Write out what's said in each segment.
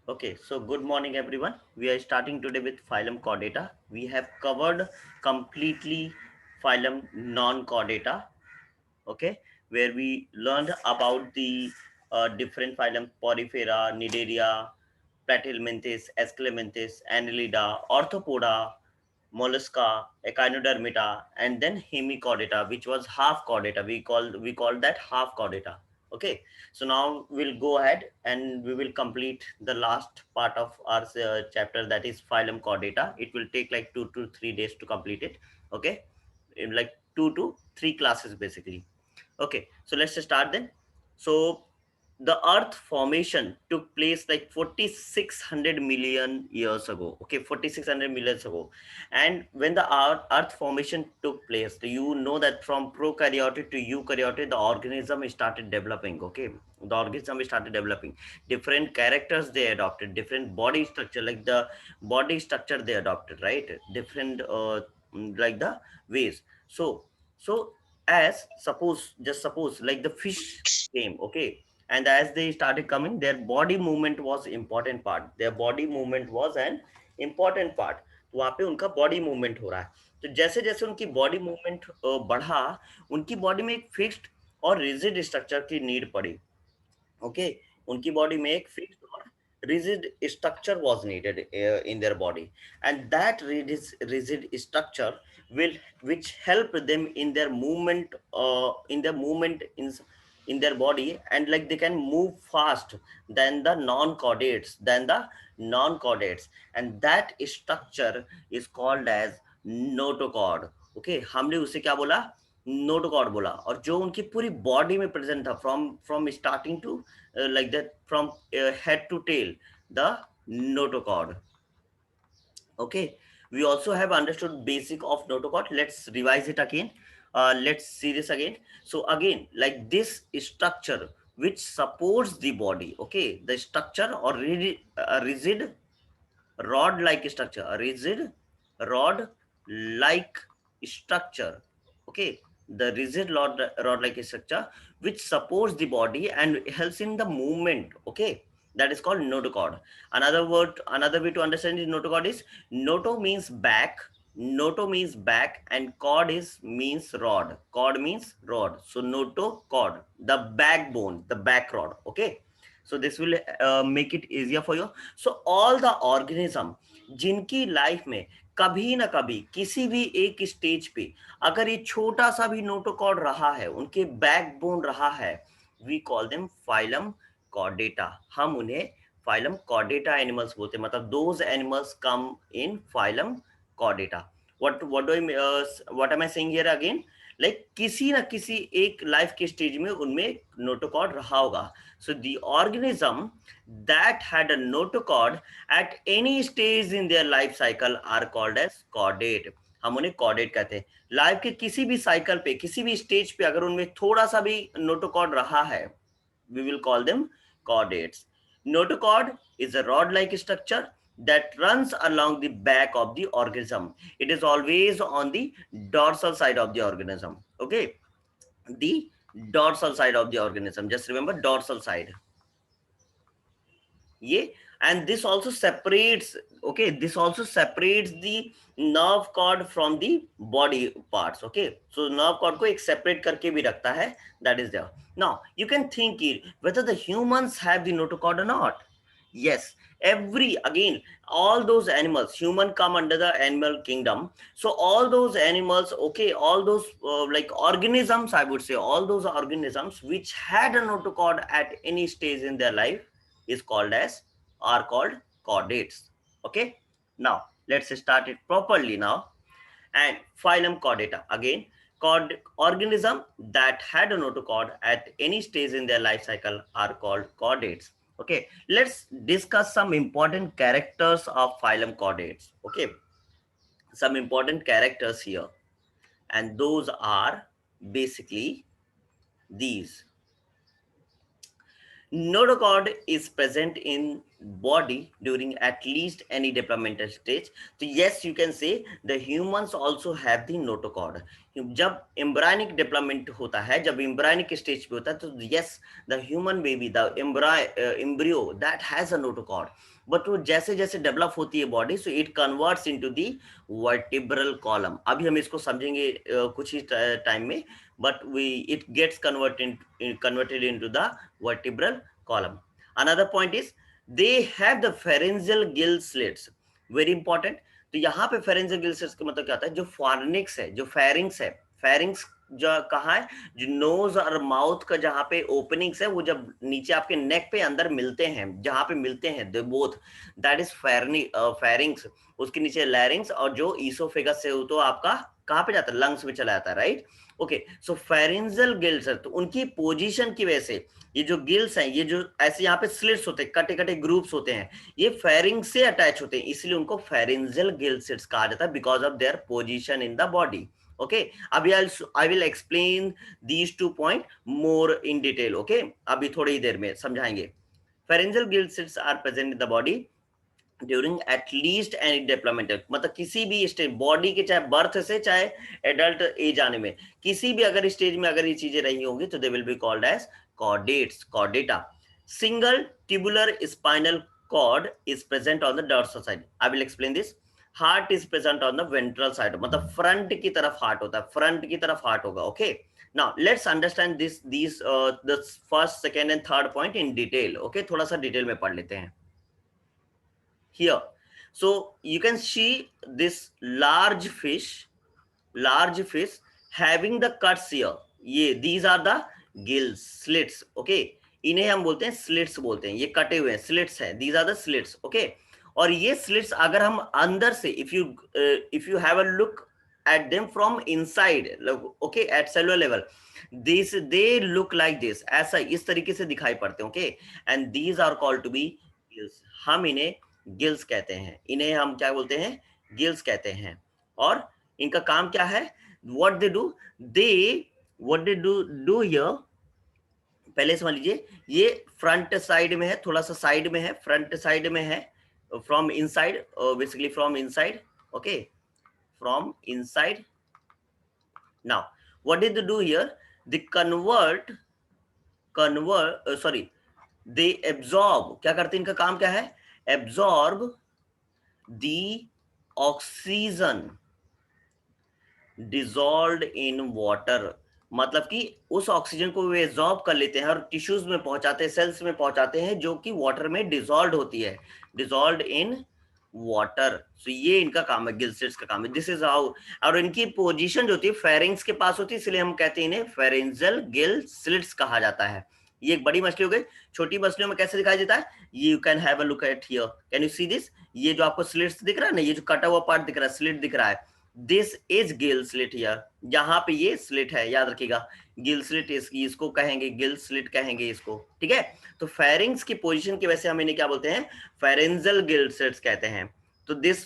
Okay, so good morning everyone. We are starting today with phylum Chordata. We have covered completely phylum non-Chordata, okay, where we learned about the different phylum Porifera, Nidaria, Platyhelminthes, Escalamenthes, Annelida, Orthopoda, Mollusca, Echinodermata, and then Hemichordata, which was half chordata. We called that half chordata. Okay, so now we'll go ahead and we will complete the last part of our chapter, that is phylum Chordata. It will take like 2 to 3 days to complete it. Okay, in like 2 to 3 classes basically. Okay, so let's just start then. So the earth formation took place like 4600 million years ago. Okay, 4600 million ago. And when the earth formation took place, you know that from prokaryote to eukaryote the organism started developing. Okay, the organism started developing different characters, they adopted different body structure, like the body structure they adopted, right? Different like the ways. So as suppose, just suppose, like the fish came, okay, and as they started coming, their body movement was important part, their body movement was an important part. तो वहां पे उनका body movement हो रहा है. तो जैसे जैसे उनकी बॉडी मूवमेंट बढ़ा, उनकी बॉडी में एक फिक्स्ड और रिजिड स्ट्रक्चर की नीड पड़ी. Okay, उनकी बॉडी में एक फिक्स्ड और rigid structure was needed in their body, and that rigid structure will which help them in their movement, in their body, and like they can move fast than the non-chordates, and that structure is called as notochord. Okay, हमने उसे क्या बोला? Notochord बोला. और जो उनकी पूरी body में प्रेजेंट था, from from starting to like that, from head to tail, the notochord. Okay, we also have understood basic of notochord. Let's revise it again. Let's see this again. So again, like this structure which supports the body, okay, the structure or rigid rod like structure, a rigid rod like structure. Okay, the rigid rod like structure which supports the body and helps in the movement. Okay, that is called notochord. Another way to understand this notochord is, noto means back, noto means back, and cord is means rod, cord means rod. So notochord, the backbone, the back rod. Okay, so this will make it easier for you. So all the organism जिनकी life में कभी ना कभी किसी भी एक stage पे अगर ये छोटा सा भी नोटोकॉर्ड रहा है, उनके बैकबोन रहा है, we call them phylum chordata. हम उन्हें फाइलम कॉर्डेटा एनिमल्स बोलते हैं. मतलब those animals come in phylum chordata. What am I saying here again, like किसी ना किसी एक लाइफ के स्टेज में उनमें नोटोकॉर्ड रहा होगा. So the organism that had a notochord at any stage in their life cycle are called as chordate. हम उन्हें chordate कहते हैं. लाइफ के किसी भी साइकिल पे, किसी भी स्टेज पे अगर उनमें थोड़ा सा भी नोटोकॉर्ड रहा है, we will call them chordates. Notochord is a rod-like structure that runs along the back of the organism. It is always on the dorsal side of the organism. Okay, the dorsal side of the organism. Just remember dorsal side. Yeah, and this also separates. Okay, this also separates the nerve cord from the body parts. Okay, so nerve cord को एक separate करके भी रखता है. That is there. Now you can think it, whether the humans have the notochord or not. Yes, every again, all those animals, human come under the animal kingdom. So all those animals, okay, all those like organisms, I would say, all those organisms which had a notochord at any stage in their life is called as, are called chordates. Okay, now let's start it properly now. And phylum chordata, again, organism that had a notochord at any stage in their life cycle are called chordates. Okay, let's discuss some important characters of phylum chordates. Okay, some important characters here, and those are basically these. Notochord is present in body during at least any developmental stage. So yes, you can say the humans also have the notochord. जब embryonic development होता है, जब embryonic stage पे होता है, तो yes, the human baby, the embryo that has a notochord. But वो जैसे जैसे डेवलप होती है body, so it converts into the vertebral column. अभी हम इसको समझेंगे कुछ ही टाइम में, but it gets converted into the vertebral column. Another point is they have the pharyngeal gill slits, very important. तो यहाँ पे pharyngeal gill slits का मतलब क्या होता है? जो फार्निक्स है, जो फेरिंग्स है, फेरिंग्स जो कहाँ है, जो नोज और माउथ का जहाँ पे ओपनिंग्स है, वो जब नीचे आपके नेक पे अंदर मिलते हैं, जहाँ पे मिलते हैं, they both, that is pharynx. उसके नीचे लैरिंग्स, और जो ईसोफेगस से तो आपका कहाँ पे जाता है? लंग्स में चला जाता है, राइट? ओके, सो फेरेंजियल गिल्स है, तो उनकी पोजीशन की वजह से ये जो गिल्स हैं, ये जो ऐसे यहाँ पे स्लिट्स होते हैं, कटे कटे ग्रुप्स होते हैं, ये फेरिंग से अटैच होते हैं, इसलिए उनको फेरेंजियल गिल स्लिट्स कहा जाता है, because of their position in the body. Okay, अभी I will explain these 2 point more in detail. Okay, अभी थोड़ी ही देर में समझाएंगे. Pharyngeal gill slits are present in the body during at least any developmental, मतलब किसी भी स्टेज बॉडी के, चाहे बर्थ से चाहे एडल्ट एज आने में, किसी भी अगर स्टेज में अगर ये चीजें रही होंगी, तो they will be called as chordates, chordata. Single tubular spinal cord is present on the dorsal side. I will explain this. Heart is present on the ventral side, मतलब फ्रंट की तरफ हार्ट होता है, फ्रंट की तरफ heart होगा. Okay, now let's understand these the first, second and third point in detail. Okay, थोड़ा सा डिटेल में पढ़ लेते हैं. Here, so you can see this large fish having the cuts here. ये these are the gills, slits. Okay, इन्हें हम बोलते हैं slits बोलते हैं, ये कटे हुए हैं, slits है, these are the slits. Okay, और ये slits अगर हम अंदर से if you have a look at them from inside, okay, at cellular level, they look like this, ऐसा इस तरीके से दिखाई पड़ते हैं. Okay, and these are called to be gills. हम इन्हें गिल्स कहते हैं, इन्हें हम क्या बोलते हैं? गिल्स कहते हैं. और इनका काम क्या है? what they do here, पहले समझ लीजिए. ये फ्रंट साइड में है, थोड़ा सा साइड में है, फ्रंट साइड में है, from inside, basically from inside. Okay, from inside. Now what did they do here? they they absorb. क्या करते हैं? इनका काम क्या है? absorb the oxygen dissolved in water, मतलब कि उस ऑक्सीजन को वे एब्जॉर्ब कर लेते हैं और टिश्यूज में पहुंचाते हैं, सेल्स में पहुंचाते हैं, जो कि वाटर में डिसॉल्व होती है, डिसॉल्व इन वाटर. सो ये इनका काम है, गिल स्लिट्स का काम है. This is how. और इनकी पोजीशन जो होती है फेरिंग्स के पास होती है, इसलिए हम कहते हैं इन्हें फेरेंजियल गिल स्लिट्स कहा जाता है. ये एक बड़ी मछली हो गई. छोटी मछलियों में कैसे दिखाई देता है? You can have a look at here. Can you see this? ये जो आपको स्लिट्स दिख रहा है ना, ये जो कटा हुआ पार्ट दिख रहा है, स्लिट दिख रहा है, this is Gill slit here. यहाँ पे ये स्लिट है, याद रखिएगा. गिल स्लिट इसको कहेंगे, गिल स्लिट कहेंगे इसको. ठीक है, तो फेरिंग्स की पोजीशन की वजह से हम इन्हें क्या बोलते हैं? फेरेंजियल गिल स्लिट्स कहते हैं. तो this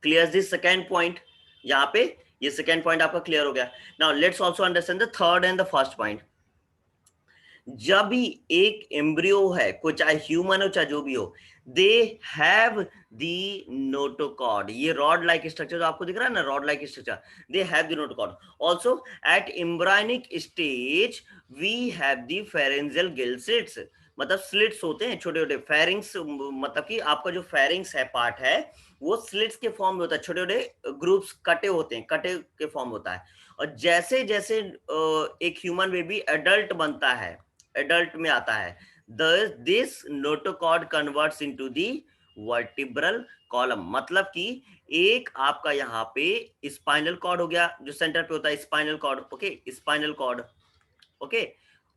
clear this second point. यहाँ पे ये सेकेंड पॉइंट आपका क्लियर हो गया. Now let's also understand the third and the first point. जब भी एक एम्ब्रियो है, कोई चाहे ह्यूमन हो चाहे जो भी हो, दे हैव दी नोटोकॉर्ड. ये रॉड लाइक स्ट्रक्चर जो आपको दिख रहा है ना, rod like structure, they have the notochord. Also at embryonic stage we have the pharyngeal gill slits, मतलब स्लिट्स होते हैं छोटे छोटे. फेरिंग्स मतलब कि आपका जो फेरिंग्स है पार्ट है, वो स्लिट्स के फॉर्म में होता है, छोटे छोटे ग्रुप्स कटे होते हैं, कटे के फॉर्म होता है. और जैसे जैसे एक ह्यूमन बेबी एडल्ट बनता है, एडल्ट में आता है, this notochord converts into the vertebral column. मतलब कि एक आपका यहाँ पे स्पाइनल कॉर्ड हो गया, जो सेंटर पे होता है, spinal cord. Okay, spinal cord. Okay,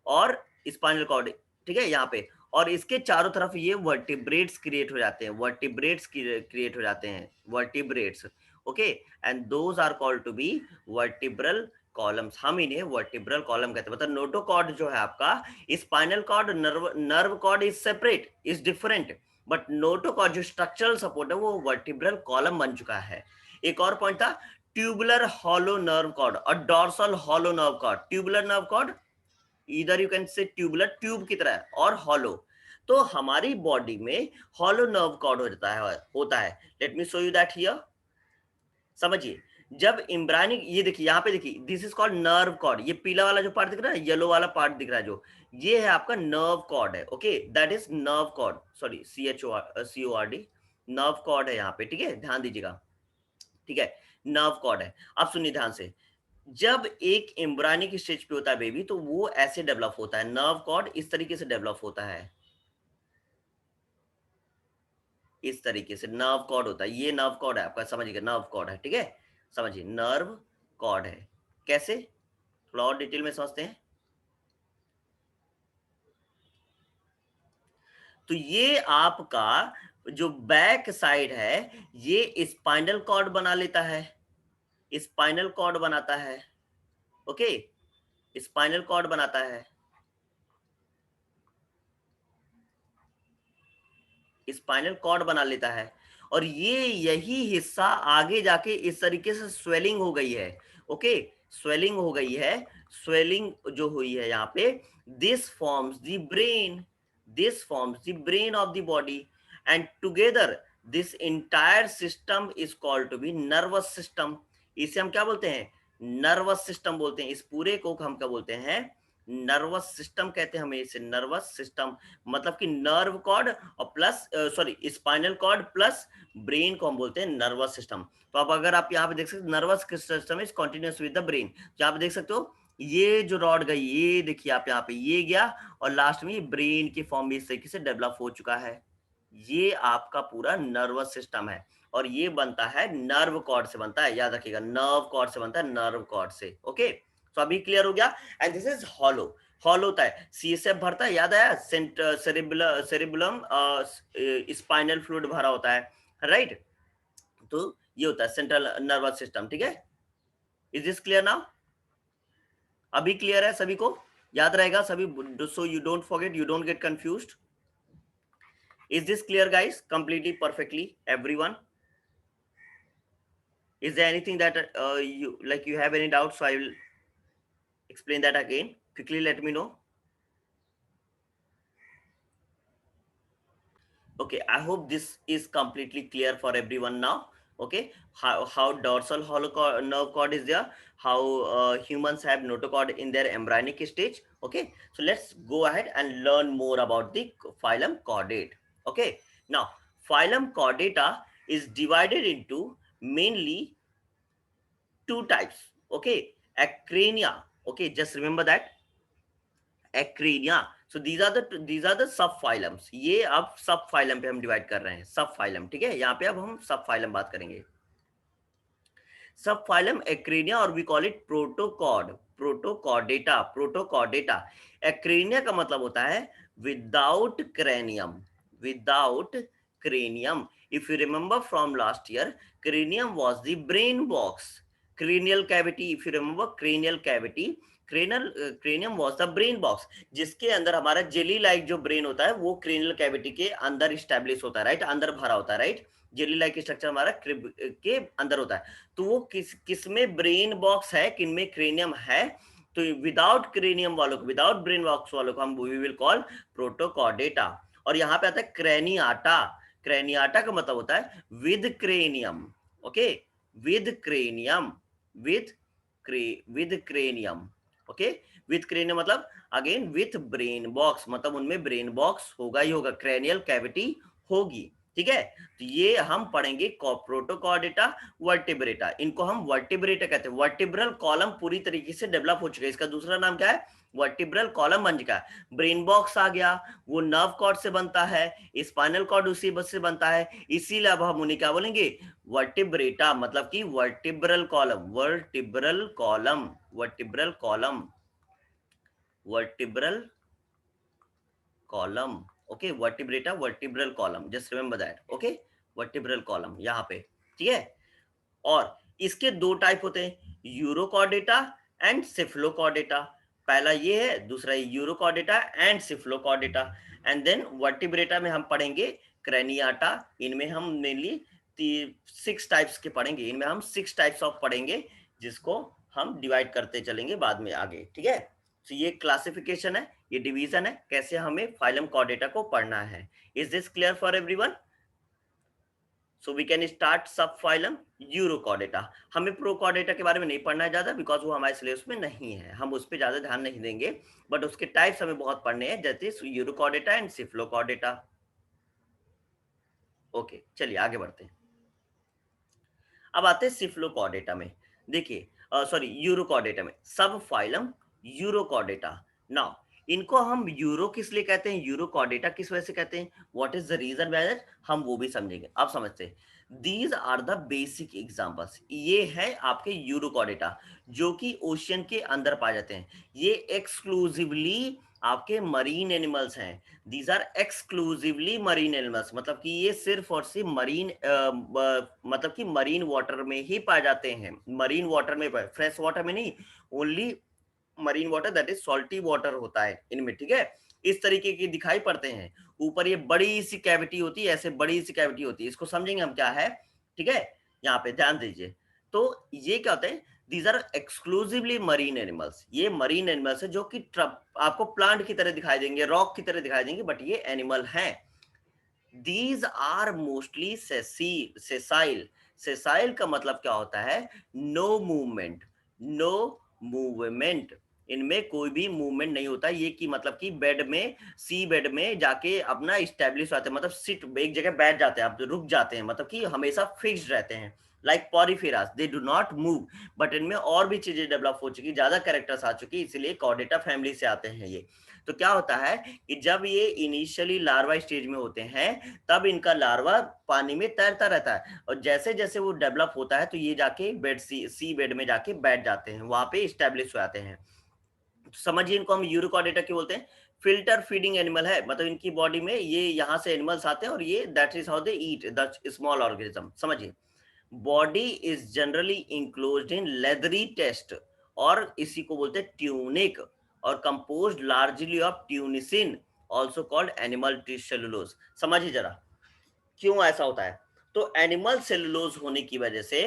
और स्पाइनल कॉर्ड, ठीक है, यहाँ पे. और इसके चारों तरफ ये वर्टिब्रेट्स क्रिएट हो जाते हैं, वर्टिब्रेट्स क्रिएट हो जाते हैं, vertebrates. Okay, and those are called to be vertebral columns. हम इन्हें वर्टिब्रल कॉलम कहते हैं. मतलब नोटोकॉर्ड जो है आपका, spinal cord, nerve cord is separate, is different, but notochord जो स्ट्रक्चरल सपोर्ट है, वो वर्टिब्रल कॉलम बन चुका है. एक और पॉइंट था, ट्यूबुलर हॉलो नर्व कॉर्ड और dorsal hollow nerve cord. Tubular nerve cord इधर you can say tubular, tube की तरह, और हॉलो। तो हमारी बॉडी में हॉलो नर्व कॉर्ड होता है। Let me show you that here. समझिए, जब इम्ब्रानिक, ये देखिए यहाँ पे देखिए, this is called nerve cord. ये पीला वाला जो पार्ट दिख रहा है, येलो वाला पार्ट दिख रहा है जो, ये है आपका नर्व कॉर्ड है। Okay, that is nerve cord, sorry CHORD, nerve cord है यहाँ पे। ठीक है, ध्यान दीजिएगा। ठीक है, नर्व कॉर्ड है। अब सुनिए ध्यान से, जब एक एम्ब्रायनिक स्टेज पे होता है बेबी, तो वो ऐसे डेवलप होता है, नर्व कॉर्ड इस तरीके से डेवलप होता है, इस तरीके से नर्व कॉर्ड होता है। ये नर्व कॉर्ड है आपका, समझिएगा, नर्व कॉर्ड है। ठीक है, समझिए, नर्व कॉर्ड है। कैसे, थोड़ा और डिटेल में समझते हैं। तो ये आपका जो बैक साइड है, ये स्पाइनल कॉर्ड बना लेता है, स्पाइनल कॉर्ड बनाता है। ओके, स्पाइनल कॉर्ड बनाता है, स्पाइनल कॉर्ड बना लेता है। और ये यही हिस्सा आगे जाके इस तरीके से स्वेलिंग हो गई है। ओके, स्वेलिंग हो गई है, स्वेलिंग जो हुई है यहाँ पे, this forms the brain, this forms the brain of the body, and together this entire system is called to be nervous system. इसे हम क्या बोलते हैं, नर्वस सिस्टम बोलते हैं। इस पूरे को हम क्या बोलते हैं, नर्वस सिस्टम कहते हैं हमें इसे, नर्वस सिस्टम। मतलब कि नर्व कॉर्ड और plus, sorry, spinal cord plus brain को हम बोलते हैं नर्वस सिस्टम। तो अब अगर आप यहाँ पे देख सकते, nervous system is continuous with the brain. यहाँ पे देख सकते हो, ये जो रॉड गई, ये देखिए आप, यहाँ पे ये गया, और लास्ट में ये ब्रेन के फॉर्म में इस तरीके से डेवलप हो चुका है। ये आपका पूरा नर्वस सिस्टम है, और ये बनता है नर्व कॉर्ड से बनता है, याद रखिएगा, नर्व कॉर्ड से बनता है, नर्व कॉर्ड से। ओके, तो अभी क्लियर हो गया। And this is hollow. Hollow होता है, CSF भरता है, याद आया, सेरिबुलम स्पाइनल फ्लूइड भरा होता है, राइट। तो ये होता है सेंट्रल नर्वस सिस्टम। ठीक है, इज दिस क्लियर नाउ? अभी क्लियर है सभी को, याद रहेगा सभी, so you don't forget, you don't get confused. Is this clear guys, completely perfectly everyone? Is there anything that you have any doubts? So I will explain that again. Quickly let me know. Okay, I hope this is completely clear for everyone now. Okay, how dorsal nerve cord is there, how humans have notochord in their embryonic stage. Okay, so let's go ahead and learn more about the phylum chordate. Okay, now phylum chordata is divided into mainly two types. Okay, acrania. Okay, just remember that, acrania. So these are the सब phylums. ये अब सब phylum पे हम divide कर रहे हैं, सब फाइलम। ठीक है, यहाँ पे अब हम सब फाइलम बात करेंगे। सब फाइलम एक्रेनिया, और we call it protochord, Protochordata, Protochordata. Acrania का मतलब होता है without cranium, without cranium. If you remember from last year, cranium was the brain box, cranial cavity. If you remember, cranial cavity, cranium was the brain box, जिसके अंदर हमारा jelly like जो brain होता है, वो क्रेनियल कैविटी के अंदर establish होता है, राइट, अंदर भरा होता है, राइट। जेली लाइक स्ट्रक्चर हमारा क्रिब के अंदर होता है। तो वो किस में ब्रेन बॉक्स है, किन में क्रेनियम है। तो विदाउट क्रेनियम वालों को, विदाउट ब्रेन बॉक्स वालों को हम वी विल कॉल प्रोटोकॉर्डेटा। और यहाँ पे आता है क्रेनियाटा। क्रेनियाटा का मतलब होता है with cranium. Okay, with cranium, with with cranium. Okay, with cranium मतलब अगेन विथ ब्रेन बॉक्स, मतलब उनमें ब्रेन बॉक्स होगा ही होगा, क्रेनियल कैविटी होगी। ठीक है, तो ये हम पढ़ेंगे प्रोटोकॉर्डेटा, वर्टिब्रेटा। इनको हम वर्टिब्रेटा कहते हैं। वर्टिब्रल कॉलम पूरी तरीके से डेवलप हो चुका है, इसका दूसरा नाम क्या है, वर्टिब्रल कॉलम बन चुका है। ब्रेन बॉक्स आ गया, वो नर्व कॉर्ड से बनता है, स्पाइनल कॉर्ड उसी बस से बनता है, इसीलिए अब हम उन्हें क्या बोलेंगे, वर्टिब्रेटा, मतलब कि vertebral column, vertebral column, vertebral column, vertebral column. Okay, vertebrata, vertebral column, just remember that. Okay, vertebral column यहाँ पे। ठीक है, और इसके दो टाइप होते हैं, यूरोकॉर्डेटा एंड सिफ्लोकॉर्डेटा। पहला ये है, दूसरा Urochordata and Cephalochordata. And then Vertebrata में हम पढ़ेंगे क्रेनियाटा। इनमें हम मेनली 6 टाइप्स के पढ़ेंगे, इनमें हम 6 टाइप्स ऑफ पढ़ेंगे, जिसको हम डिवाइड करते चलेंगे बाद में आगे। ठीक है, तो ये क्लासिफिकेशन है, ये डिवीजन है, कैसे हमें फाइलम कॉर्डेटा को पढ़ना है। Is this clear for everyone? So we can start sub phylum urochordata. हमें प्रोकॉर्डेटा के बारे में नहीं पढ़ना है ज्यादा, बिकॉज वो हमारे सिलेबस में नहीं है, हम उस पर ज्यादा ध्यान नहीं देंगे, बट उसके टाइप्स हमें बहुत पढ़ने हैं, जैसे यूरोकॉर्डेटा एंड सिफ्लोकॉर्डेटा। ओके, चलिए आगे बढ़ते हैं। अब आते हैं सिफ्लोकॉर्डेटा में। देखिए, सॉरी, यूरोकॉर्डेटा में सब फाइलम यूरोकॉर्डेटा। नाउ इनको हम यूरो किस लिए कहते हैं, यूरोकॉर्डेटा किस वजह से कहते हैं, what is the reason by that, हम वो भी समझेंगे। अब समझते हैं। These are the basic examples, ये है आपके यूरोकॉर्डेटा जो कि ओशियन के अंदर पाए जाते हैं। ये एक्सक्लूसिवली आपके मरीन एनिमल्स हैं। These are exclusively marine animals, मतलब कि ये सिर्फ और सिर्फ मरीन मतलब कि मरीन वाटर में ही पाए जाते हैं, मरीन वाटर में, फ्रेश वाटर में नहीं, only marine water, that is salty water होता है इनमें, ठीक है। इस तरीके के दिखाई पड़ते हैं। ऊपर ये बड़ी सी कैविटी होती है, ऐसे बड़ी सी कैविटी होती है, इसको समझेंगे हम क्या है, ठीक है। यहाँ पे ध्यान दीजिए। तो ये क्या होता है, these are exclusively marine animals, ये मरीन एनिमल्स है जो कि आपको प्लांट की तरह दिखाई देंगे, रॉक की तरह दिखाई देंगे, बट ये एनिमल हैं। These are mostly sessile. Sessile का मतलब क्या होता है, नो मूवमेंट, नो मूवमेंट, इनमें कोई भी मूवमेंट नहीं होता। ये कि मतलब कि बेड में, सी बेड में जाके अपना स्टेब्लिश होते हैं, मतलब सिट एक जगह बैठ जाते हैं, आप रुक जाते हैं, मतलब कि हमेशा फिक्स्ड रहते हैं। Like Porifera, they do not move. But इनमें और भी चीजें डेवलप हो चुकी, ज्यादा कैरेक्टर्स आ चुकी, इसलिए कॉर्डेटा फैमिली से आते हैं ये। तो क्या होता है कि जब ये इनिशियली लार्वा स्टेज में होते हैं, तब इनका लार्वा पानी में तैरता रहता है, और जैसे जैसे वो डेवलप होता है तो ये जाके बेड सी बेड में जाके बैठ जाते हैं, वहां पे स्टेब्लिश हो जाते हैं। तो समझिए, इनको हम यूरोकॉर्डेटा क्यों बोलते हैं, फिल्टर फीडिंग एनिमल है, मतलब इनकी बॉडी में ये यहाँ से एनिमल्स आते हैं और ये that is how they eat the small organism. समझिए, body is generally enclosed in leathery test, और इसी को बोलते हैं ट्यूनिक, और composed largely of tunicin, also called animal cellulose. समझिए जरा क्यों ऐसा होता है। तो एनिमल सेलुलोज होने की वजह से,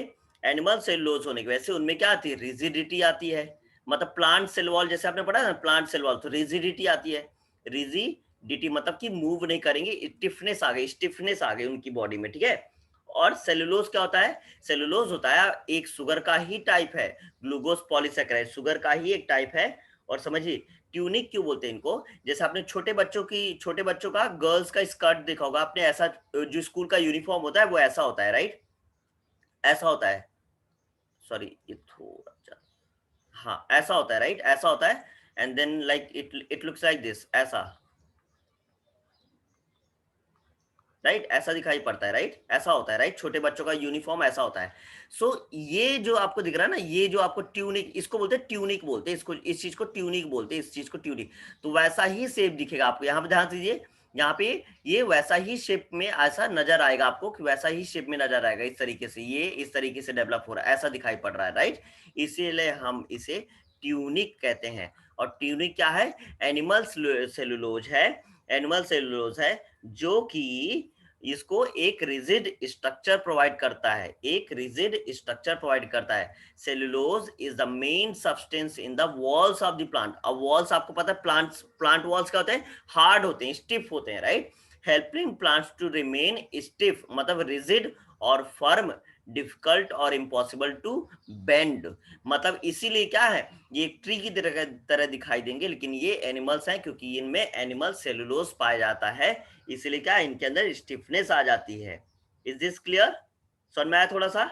एनिमल सेलुलोज होने की वजह से उनमें क्या आती है, रिजिडिटी आती है। मतलब प्लांट सेल वॉल, जैसे आपने पढ़ा ना प्लांट सेल वॉल, तो रिजिडिटी आती है। रिजिडिटी मतलब कि मूव नहीं करेंगे, स्टिफनेस आ गई, स्टिफनेस आ गई उनकी बॉडी में, ठीक है। और सेलुलोज क्या होता है, सेलुलोज होता है एक शुगर का ही टाइप है, ग्लूकोज पॉलीसेकेराइड, शुगर का ही एक टाइप है। और समझिए, ट्यूनिक क्यों बोलते हैं इनको, जैसे आपने छोटे बच्चों का गर्ल्स का स्कर्ट देखा होगा आपने, ऐसा जो स्कूल का यूनिफॉर्म होता है वो ऐसा होता है, राइट, ऐसा होता है। सॉरी, ये थोड़ा सा, हाँ ऐसा होता है, राइट, ऐसा होता है। And then like it looks like this, ऐसा, राइट, ऐसा दिखाई पड़ता है, राइट, ऐसा होता है, राइट, छोटे बच्चों का यूनिफॉर्म ऐसा होता है। सो ये जो आपको दिख रहा है ना, ये जो आपको ट्यूनिक, इसको बोलते हैं ट्यूनिक, बोलते हैं इसको, इस चीज को ट्यूनिक बोलते हैं, इस चीज को ट्यूनिक। तो वैसा ही शेप दिखेगा आपको, यहाँ पे ध्यान दीजिए, यहाँ पे ये वैसा ही शेप में ऐसा नजर आएगा आपको, कि वैसा ही शेप में नजर आएगा, इस तरीके से, ये इस तरीके से डेवलप हो रहा है, ऐसा दिखाई पड़ रहा है, राइट। इसीलिए हम इसे ट्यूनिक कहते हैं। और ट्यूनिक क्या है, एनिमल सेलुलोज है, एनिमल सेलुलोज है, जो कि इसको एक रिजिड स्ट्रक्चर प्रोवाइड करता है, एक रिजिड स्ट्रक्चर प्रोवाइड करता है। Cellulose is the main substance in the walls of the plant. अब वॉल्स आपको पता है, प्लांट वॉल्स क्या होते हैं, हार्ड होते हैं, स्टिफ होते हैं, right. Helping plants to remain stiff, मतलब रिजिड और फर्म, डिफिकल्ट और इम्पॉसिबल टू बेंड। मतलब इसीलिए क्या है, ये एक ट्री की तरह दिखाई देंगे, लेकिन ये एनिमल्स हैं, क्योंकि इनमें एनिमल सेलुलोज पाया जाता है, इसलिए क्या इनके अंदर स्टिफनेस आ जाती है। इज दिस क्लियर, समझ में आया थोड़ा सा।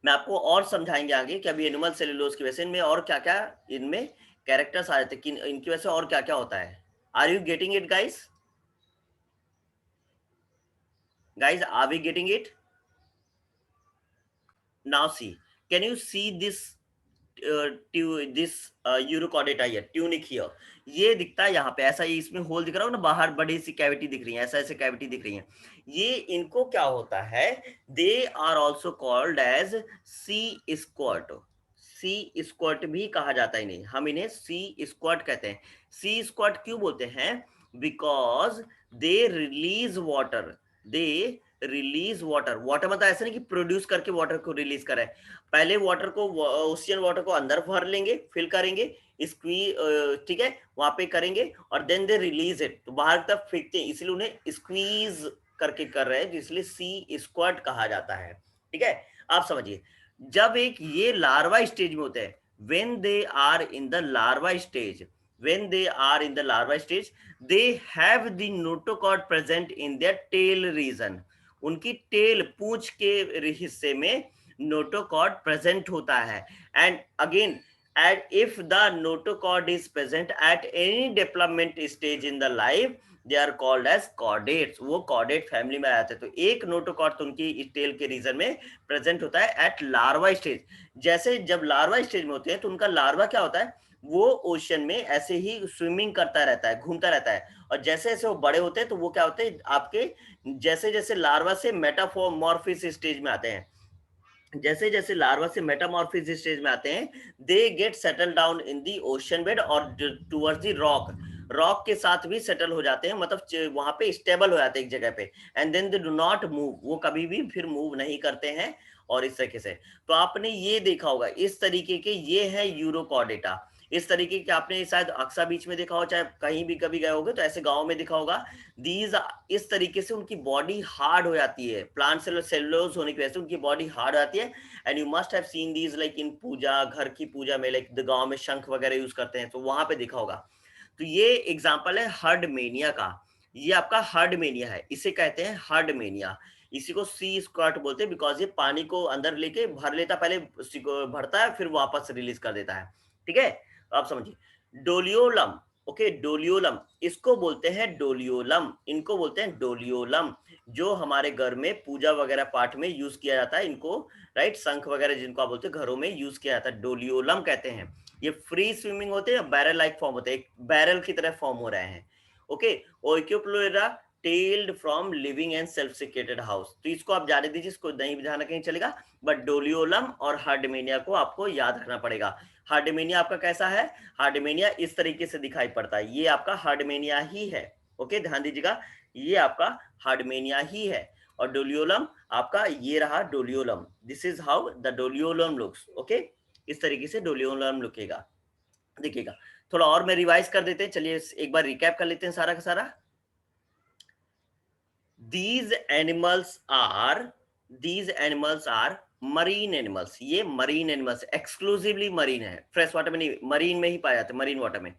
मैं आपको और समझाएंगे आगे कि अभी एनिमल सेलुलोज की वजह से इनमें और क्या क्या, इनमें कैरेक्टर्स आ जाते हैं कि इनकी वजह से और क्या क्या होता है। Are you getting it guys, guys, are we getting it? Now see, can you see this urochordata here, tunic here, ये दिखता है यहाँ पे ऐसा, ही इसमें होल दिख रहा हो ना, बाहर बड़ी सी कैविटी दिख रही है, ऐसा ऐसे कैविटी दिख रही है। ये इनको क्या होता है, they are also called as sea squirt. Sea squirt भी कहा जाता है इन्हें, हम इन्हें सी स्क्वाट कहते हैं। सी स्क्वाट क्यों बोलते हैं, because they release water, they release water, water मतलब ऐसा नहीं कि प्रोड्यूस करके वाटर को रिलीज करें, पहले वाटर को, ओशियन वाटर को अंदर भर लेंगे, फिल करेंगे, ठीक है, वहां पे करेंगे, और देन दे रिलीज इट, तो बाहर तक फेंकते हैं, इसलिए उन्हें स्क्वीज करके कर रहे हैं, इसलिए सी स्क्वाड कहा जाता है। ठीक है, आप समझिए, जब एक ये लार्वा स्टेज में होते हैं, when they are in the larva stage, when they are in the larva stage, they have the notochord present in their tail region, उनकी टेल, पूंछ के हिस्से में नोटोकॉर्ड प्रेजेंट होता है। And again, and if the notochord is present at any development stage in the life, they are called as chordates, वो chordate family में आते हैं। तो एक नोटोकॉर्ड तो उनकी टेल के रीजन में प्रेजेंट होता है एट लार्वा स्टेज। जैसे जब लार्वा स्टेज में होते हैं तो उनका लार्वा क्या होता है, वो ओशन में ऐसे ही स्विमिंग करता रहता है, घूमता रहता है, और जैसे जैसे वो बड़े होते हैं तो वो क्या होते हैं आपके, जैसे जैसे लार्वा से मेटामॉर्फिस स्टेज में आते हैं, जैसे जैसे लार्वा से मेटामॉर्फिस स्टेज में आते हैं, they get settle down in the ocean bed और टुवर्ड्स दी रॉक, रॉक के साथ भी सेटल हो जाते हैं, मतलब वहां पे स्टेबल हो जाते हैं एक जगह पे, and then they do not move, वो कभी भी फिर मूव नहीं करते हैं। और इस तरीके से, तो आपने ये देखा होगा, इस तरीके के ये है यूरोकॉर्डेटा, इस तरीके के आपने शायद अक्सा बीच में देखा हो, चाहे कहीं भी कभी गए होगे तो ऐसे गांव में देखा होगा। दीज, इस तरीके से उनकी बॉडी हार्ड हो जाती है, प्लांट सेलुलोज होने की वजह से उनकी बॉडी हार्ड हो जाती है। And you must have seen these like in puja, घर की पूजा में, लाइक गांव में शंख वगैरह यूज करते हैं, तो वहां पे देखा होगा। तो ये एग्जाम्पल है हर्डमेनिया का, ये आपका हर्डमेनिया है, इसे कहते हैं हर्डमेनिया। इसी को सी स्क्वाट बोलते हैं, बिकॉज ये पानी को अंदर लेके भर लेता, पहले भरता है फिर वापस रिलीज कर देता है। ठीक है, तो आप समझिए डोलियोलम, ओके, डोलियोलम, इसको बोलते हैं डोलियोलम, इनको बोलते हैं डोलियोलम, जो हमारे घर में पूजा वगैरह पाठ में यूज किया जाता है इनको, राइट, शंख वगैरह जिनको आप बोलते हैं घरों में यूज किया जाता है, डोलियोलम कहते हैं। ये फ्री स्विमिंग होते हैं, बैरल लाइक फॉर्म होते हैं, बैरल की तरह फॉर्म हो रहे हैं। Okay, Oikopleura tailed from living and self secreted house, तो इसको आप जाने दीजिए, इसको नहीं बुझाना कहीं चलेगा, बट डोलियोलम और हार्डमेनिया को आपको याद रखना पड़ेगा। हार्डमेनिया आपका कैसा है, हार्डमेनिया इस तरीके से दिखाई पड़ता है, ये आपका हार्डमेनिया ही है। ओके, ध्यान दीजिएगा, ये आपका हार्डमेनिया ही है, और डोलियोलम आपका ये रहा Doliolum, this is how the Doliolum looks. Okay, इस तरीके से डोलियोलम लुकेगा, देखिएगा। थोड़ा और मैं रिवाइज कर देते हैं, चलिए एक बार रिकैप कर लेते हैं सारा का सारा। these animals are these animals are marine animals, ये मरीन एनिमल्स, एक्सक्लूसिवली मरीन है, फ्रेश वाटर में नहीं, मरीन में ही पाए जाते हैं, मरीन वाटर में।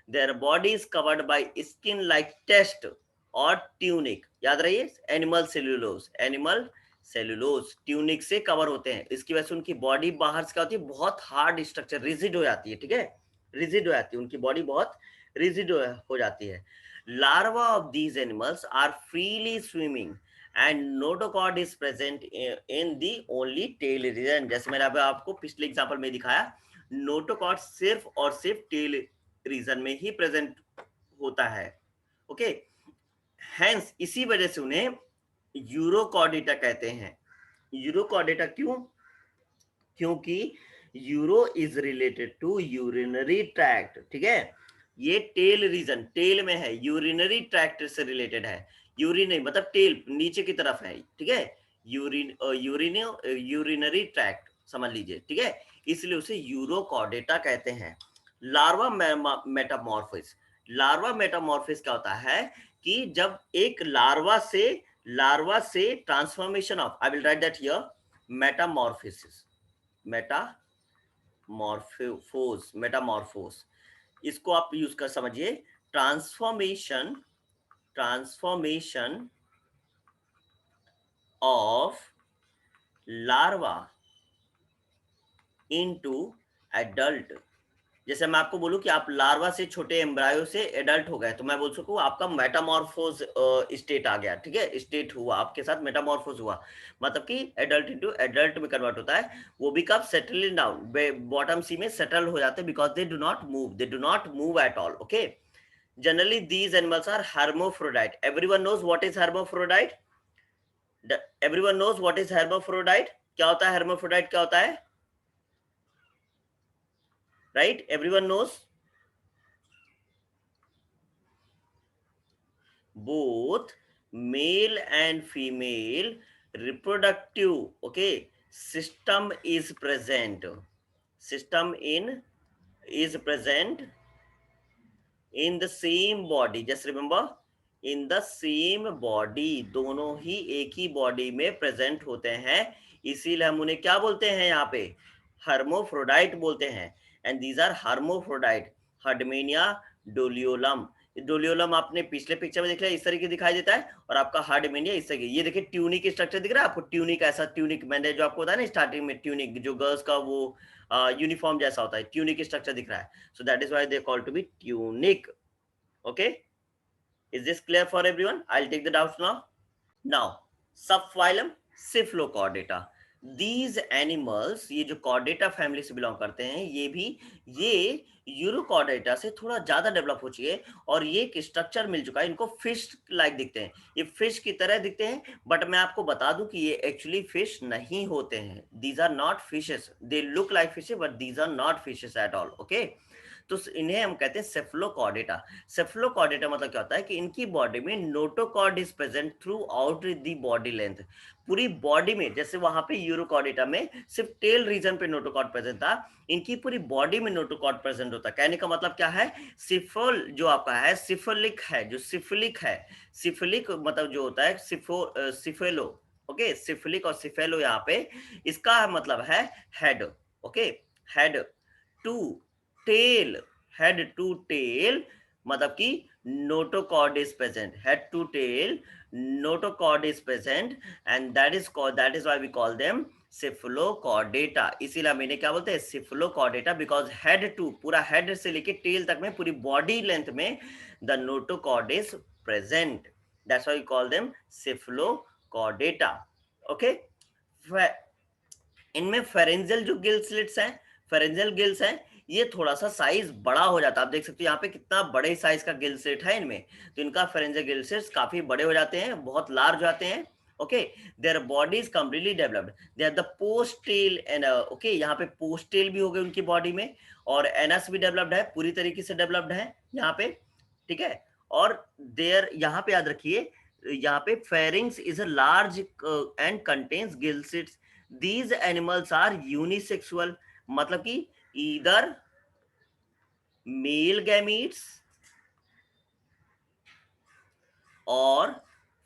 Their body is covered by skin like test और ट्यूनिक, याद रहिए, animal cellulose, animal cellulose tunic से कवर होते हैं, इसकी वजह से उनकी बॉडी बाहर से क्या होती है, बहुत हार्ड स्ट्रक्चर, रिजिड हो जाती है। ठीक है, रिजिड हो जाती है, उनकी बॉडी बहुत रिजिड हो जाती है। Larvae of these animals are freely swimming and notochord is present in the only tail region, जैसे मैंने अभी आपको पिछले एग्जांपल में दिखाया, नोटोकॉर्ड सिर्फ और सिर्फ टेल रीजन में ही प्रेजेंट होता है। ओके, हेंस इसी वजह से उन्हें यूरोकॉर्डेटा कहते हैं। यूरोकॉर्डेटा क्यों, क्योंकि uro is related to urinary tract. ठीक है, ये टेल रीजन, टेल में है, यूरिनरी ट्रैक्ट से रिलेटेड है, यूरिनरी मतलब टेल नीचे की तरफ है। ठीक है, यूरिनरी ट्रैक्ट समझ लीजिए। ठीक है, इसलिए उसे यूरोकॉर्डेटा कहते हैं। लार्वा मेटामॉर्फिस, लार्वा मेटामॉर्फिस क्या होता है कि जब एक लार्वा से transformation of, I will write that here, metamorphosis, metamorphosis, इसको आप यूज कर समझिए, transformation, transformation of larva into adult. जैसे मैं आपको बोलूं कि आप लार्वा से, छोटे एम्ब्रायो से एडल्ट हो गए, तो मैं बोल सकूं आपका मेटामॉर्फोज स्टेट आ गया। ठीक है, स्टेट हुआ आपके साथ, मेटामॉर्फोज हुआ, मतलब कि एडल्ट इनटू एडल्ट में कन्वर्ट होता है। वो भी कब, सेटलिंग डाउन, बॉटम सी में सेटल हो जाते हैं, because they do not move, they do not move at all. Okay, generally these animals are hermaphrodite, everyone knows what is hermaphrodite, everyone knows what is hermaphrodite, क्या होता है hermaphrodite, क्या होता है, right, everyone knows, both male and female reproductive, okay, system is present. System in is present in the same body. Just remember, in the same body, दोनों ही एक ही body में present होते हैं, इसीलिए हम उन्हें क्या बोलते हैं यहाँ पे, हर्मोफ्रोडाइट बोलते हैं. And these are hermaphrodite. Herdmania Doliolum. Doliolum आपने पिछले पिक्चर में देख लिया, इस तरीके दिखाई देता है, और आपका हार्डमेनिया इस तरीके. ये देखिए ट्यूनिक स्ट्रक्चर दिख रहा है आपको, ट्यूनिक ऐसा ट्यूनिक मैंने जो आपको बताया ना स्टार्टिंग में, ट्यूनिक जो गर्ल्स का वो यूनिफॉर्म जैसा होता है, ट्यूनिक स्ट्रक्चर दिख रहा है. So that is why they called to be tunic. Okay, is this clear for everyone? I'll take the doubts now. Now, subphylum Cephalochordata. These animals, ये जो कॉर्डेटा फैमिली से बिलोंग करते हैं, ये यूरोकॉर्डेटा से थोड़ा ज्यादा डेवलप हो चुके हैं, और ये एक स्ट्रक्चर मिल चुका है इनको. फिश लाइक दिखते हैं, ये फिश की तरह दिखते हैं, बट मैं आपको बता दूं कि ये एक्चुअली फिश नहीं होते हैं. These are not fishes. They look like fishes but these are not fishes at all. Okay, तो इन्हें हम कहते हैं सेफलोकॉर्डेटा. सेफलोकॉर्डेटा मतलब क्या होता है कि इनकी बॉडी में notochord is present through out the body length. पूरी बॉडी में, जैसे वहां पे यूरोकॉर्डेटा में सिर्फ टेल रीजन पे नोटोकॉर्ड प्रेजेंट था, इनकी पूरी बॉडी में नोटोकॉर्ड प्रेजेंट होता है. कहने का मतलब क्या है, सिफल जो आपका है, सिफलिक है, जो सिफलिक है, सिफलिक मतलब जो होता है सिफेलो. ओके, सिफलिक और सिफेलो यहाँ पे इसका मतलब है head. Okay, head to tail, head to tail मतलब कि notochord is present. Head to tail notochord is present, and that is why we call them Cephalochordata. इसीलिए हम इन्हें क्या बोलते हैं, सिफलोकॉर्डेटा, बिकॉज हेड टू, पूरा हेड से लेके टेल तक में पूरी बॉडी लेंथ में the notochord is present. That's why we call them Cephalochordata. Okay, इनमें फेरेंजियल जो गिल स्लिट्स हैं, फेरेंजियल गिल्स हैं, ये थोड़ा सा साइज बड़ा हो जाता है. आप देख सकते हो यहाँ पे कितना बड़े साइज का गिल स्लिट है इनमें, तो इनका फेरेंजियल गिल स्लिट्स काफी बड़े हो जाते हैं, बहुत लार्ज हो जाते हैं. Okay, their body is completely developed. They are the post tail end okay, यहाँ पे पोस्ट टेल भी हो गए उनकी बॉडी में, और एनस भी डेवलप्ड है, पूरी तरीके से डेवलप्ड है यहाँ पे. ठीक है, और देयर यहाँ पे याद रखिए, यहाँ पे pharynx is a large and contains gill slits. These animals are unisexual, मतलब कि either male gametes or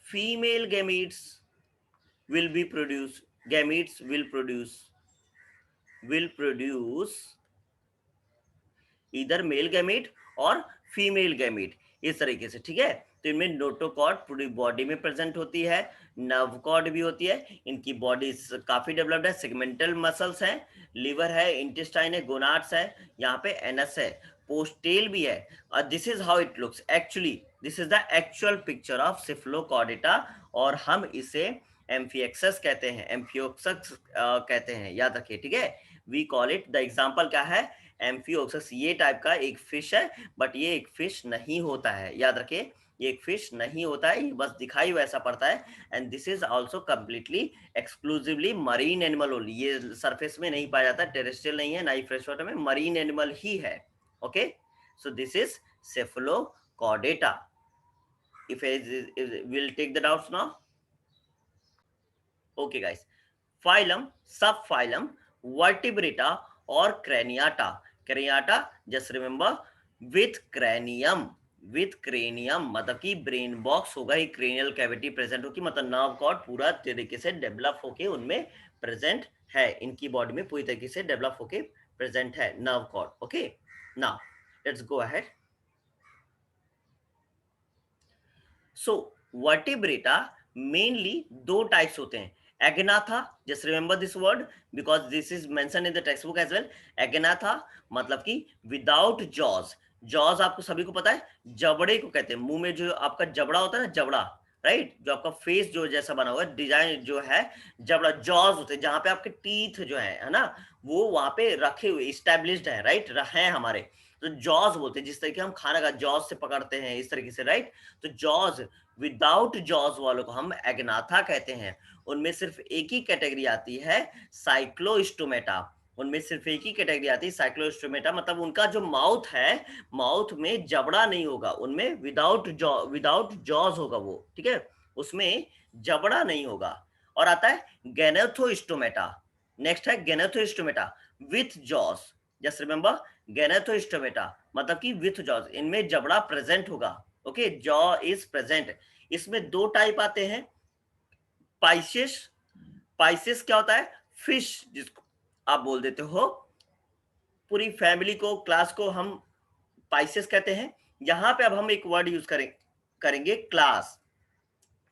female gametes will be produced. Gametes will produce either male gamete और फीमेल गैमीट, इस तरीके से. ठीक है, तो इनमें नोटोकॉर्ड पूरी बॉडी में प्रेजेंट होती है, नर्व कॉर्ड भी होती है, इनकी बॉडी काफी डेवलप्ड है, सेगमेंटल मसल्स हैं, लिवर है, इंटेस्टाइन है, गोनाड्स है, यहाँ पे एनस है, पोस्टेल भी है. और this is how it looks actually. This is the actual picture of Cephalochordata, और हम इसे एम्फिएक्सस कहते हैं, एम्फियोक्सस कहते हैं, याद रखिए. ठीक है, we call it, the example क्या है, एम्फियोक्सस. ये टाइप का एक फिश है, बट ये एक फिश नहीं होता है, याद रखिए, ये एक फिश नहीं होता है, ये बस दिखाई वैसा पड़ता है. And this is also completely exclusively marine animal only. ये सरफेस में नहीं पाया जाता, टेरेस्ट्रियल नहीं है, ना ही फ्रेश वाटर में, मरीन एनिमल ही है. Okay, so this is Cephalochordata. if we'll take the doubts now. Okay guys, phylum, subphylum vertebrata or craniata. Craniata, just remember, with cranium, with cranium मतलब कि ब्रेन बॉक्स होगा, ही cranial cavity present होगी, मतलब nerve cord पूरा तरीके से develop होके उनमें प्रेजेंट है, इनकी बॉडी में पूरी तरीके से डेवलप होके प्रेजेंट है nerve cord. Okay, now let's go ahead. So Vertebrata mainly दो टाइप्स होते हैं. Agnatha, just remember this word because this is mention in the text book as well. Agnatha मतलब कि विदाउट जॉज. जॉज आपको सभी को पता है, जबड़े को कहते हैं, मुंह में जो आपका जबड़ा होता है ना, जबड़ा, राइट, जो आपका फेस जो जैसा बना हुआ है, डिजाइन जो है, जबड़ा, जॉज होते हैं, जहां पे आपके टीथ जो है ना, वो वहां पे रखे हुए, इस्टेब्लिश्ड है, राइट, रहे हमारे, तो जॉज बोलते हैं. जिस तरीके हम खाना का जॉज से पकड़ते हैं, इस तरीके से, राइट. तो जॉज, विदाउट जॉज वालों को हम एग्नाथा कहते हैं. उनमें सिर्फ एक ही कैटेगरी आती है, साइक्लोस्टोमेटा. उनमें सिर्फ एक ही कैटेगरी आती है, साइक्लोस्टोमेटा, मतलब उनका जो माउथ है, माउथ में जबड़ा नहीं होगा, उनमें विदाउट जॉज होगा वो. ठीक है, उसमें जबड़ा नहीं होगा। और आता है गैनेथोस्टोमेटा, नेक्स्ट है गैनेथोस्टोमेटा विथ जॉस। जस्ट रिमेंबर, गैनेथोस्टोमेटा मतलब कि विथ जॉस, इनमें जबड़ा प्रेजेंट होगा। Okay, jaw is present. इसमें दो टाइप आते हैं, पाइसेस। पाइसेस क्या होता है? फिश, जिसको आप बोल देते हो, पूरी फैमिली को, क्लास को हम पाइसेस कहते हैं। यहां पे अब हम एक वर्ड यूज करेंगे क्लास।